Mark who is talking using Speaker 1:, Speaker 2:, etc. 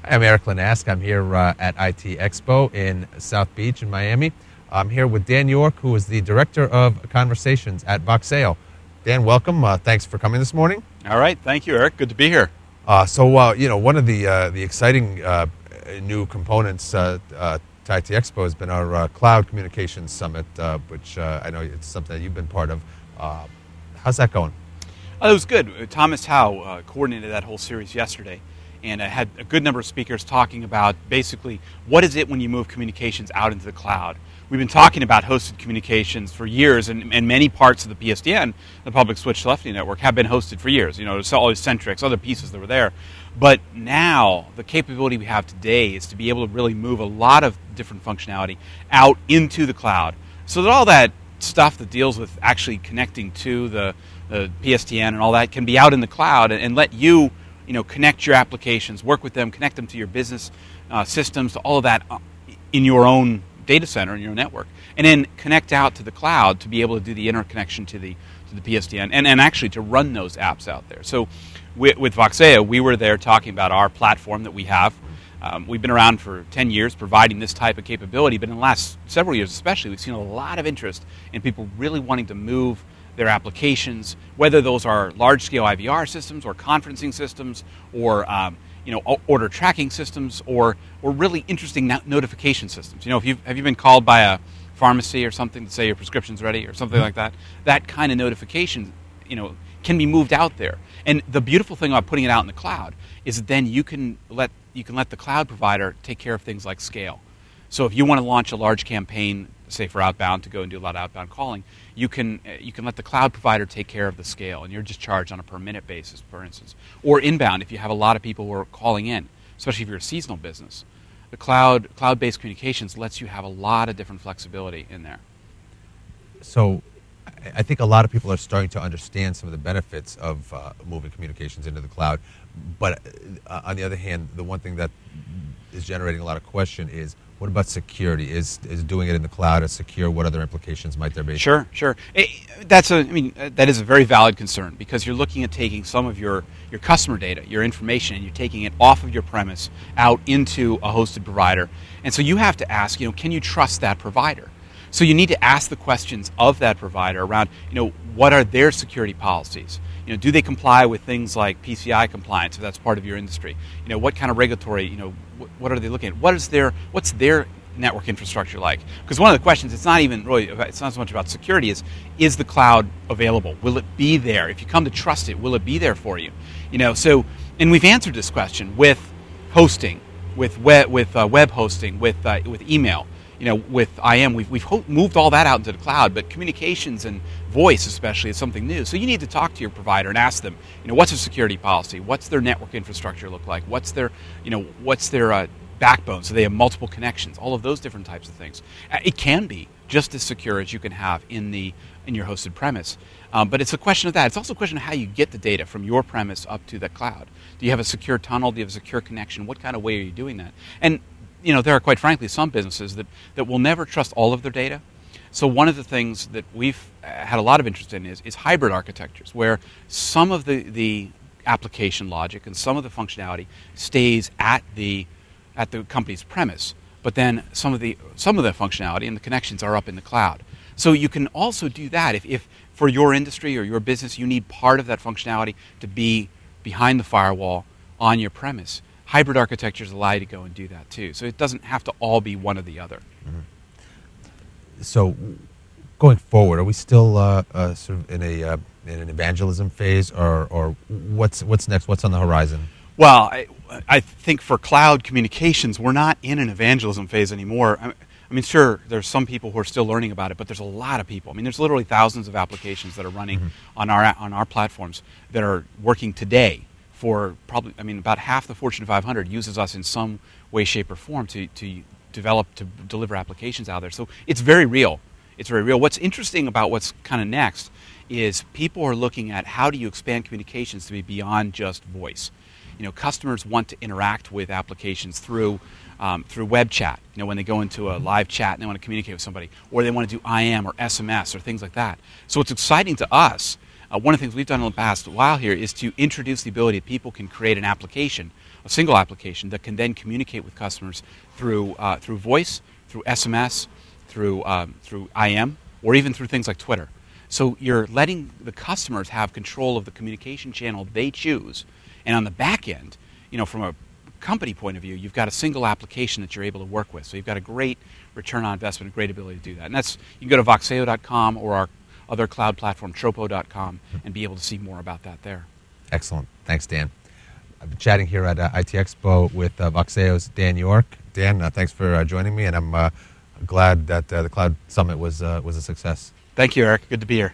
Speaker 1: I'm Erik Linask. I'm here at IT Expo in South Beach in Miami. I'm here with Dan York, who is the Director of Conversations at Voxeo. Dan, welcome. Thanks for coming this morning.
Speaker 2: All right. Thank you, Erik. Good to be here.
Speaker 1: One of the exciting new components to IT Expo has been our Cloud Communications Summit, which I know it's something that you've been part of. How's that going?
Speaker 2: It was good. Thomas Howe coordinated that whole series yesterday, and had a good number of speakers talking about basically what is it when you move communications out into the cloud. We've been talking about hosted communications for years, and many parts of the PSTN, the public switch telephony network, have been hosted for years. You know, there's all these Centrix, other pieces that were there. But now, the capability we have today is to be able to really move a lot of different functionality out into the cloud, so that all that stuff that deals with actually connecting to the PSTN and all that can be out in the cloud and let you connect your applications, work with them, connect them to your business systems, to all of that in your own data center, in your network, and then connect out to the cloud to be able to do the interconnection to the PSTN and actually to run those apps out there. So with Voxeo, we were there talking about our platform that we have. We've been around for 10 years providing this type of capability, but in the last several years especially, we've seen a lot of interest in people really wanting to move their applications, whether those are large-scale IVR systems or conferencing systems or order tracking systems or really interesting notification systems. Have you been called by a pharmacy or something to say your prescription's ready or something like that? That kind of notification, can be moved out there. And the beautiful thing about putting it out in the cloud is that then you can let the cloud provider take care of things like scale. So if you want to launch a large campaign, say for outbound, to go and do a lot of outbound calling, you can let the cloud provider take care of the scale, and you're just charged on a per minute basis, for instance. Or inbound, if you have a lot of people who are calling in, especially if you're a seasonal business, the cloud-based communications lets you have a lot of different flexibility in there.
Speaker 1: So I think a lot of people are starting to understand some of the benefits of moving communications into the cloud. But on the other hand, the one thing that is generating a lot of question is, what about security? Is doing it in the cloud as secure? What other implications might there be?
Speaker 2: Sure. That is a very valid concern, because you're looking at taking some of your customer data, your information, and you're taking it off of your premise out into a hosted provider. And so you have to ask, can you trust that provider? So you need to ask the questions of that provider around, what are their security policies? Do they comply with things like PCI compliance, if that's part of your industry? What kind of regulatory, what are they looking at? What's their network infrastructure like? Because one of the questions, it's not so much about security, is the cloud available? Will it be there? If you come to trust it, will it be there for you? And we've answered this question with hosting, with web hosting, with email. With IM, we've moved all that out into the cloud, but communications and voice especially is something new. So you need to talk to your provider and ask them, what's their security policy? What's their network infrastructure look like? What's their backbone? So they have multiple connections, all of those different types of things. It can be just as secure as you can have in your hosted premise. But it's a question of that. It's also a question of how you get the data from your premise up to the cloud. Do you have a secure tunnel? Do you have a secure connection? What kind of way are you doing that? And there are, quite frankly, some businesses that will never trust all of their data. So one of the things that we've had a lot of interest in is hybrid architectures, where some of the application logic and some of the functionality stays at the company's premise, but then some of the functionality and the connections are up in the cloud. So you can also do that if for your industry or your business you need part of that functionality to be behind the firewall on your premise. Hybrid architectures allow you to go and do that too. So it doesn't have to all be one or the other.
Speaker 1: Mm-hmm. So going forward, are we still sort of in an evangelism phase, or what's next? What's on the horizon?
Speaker 2: Well, I think for cloud communications, we're not in an evangelism phase anymore. I mean, sure, there's some people who are still learning about it, but there's a lot of people. I mean, there's literally thousands of applications that are running on our platforms that are working today. For probably, about half the Fortune 500 uses us in some way, shape, or form to deliver applications out there. So it's very real. It's very real. What's interesting about what's kind of next is people are looking at how do you expand communications to be beyond just voice. Customers want to interact with applications through web chat. When they go into a live chat and they want to communicate with somebody, or they want to do IM or SMS or things like that. So what's exciting to us, one of the things we've done in the past while here is to introduce the ability that people can create an application a single application that can then communicate with customers through voice, through SMS, through IM, or even through things like Twitter. So you're letting the customers have control of the communication channel they choose, and on the back end, from a company point of view, you've got a single application that you're able to work with. So you've got a great return on investment, a great ability to do that. And you can go to Voxeo.com or our other cloud platform, Tropo.com, and be able to see more about that there.
Speaker 1: Excellent. Thanks, Dan. I've been chatting here at IT Expo with Voxeo's Dan York. Dan, thanks for joining me, and I'm glad that the Cloud Summit was a success.
Speaker 2: Thank you, Eric. Good to be here.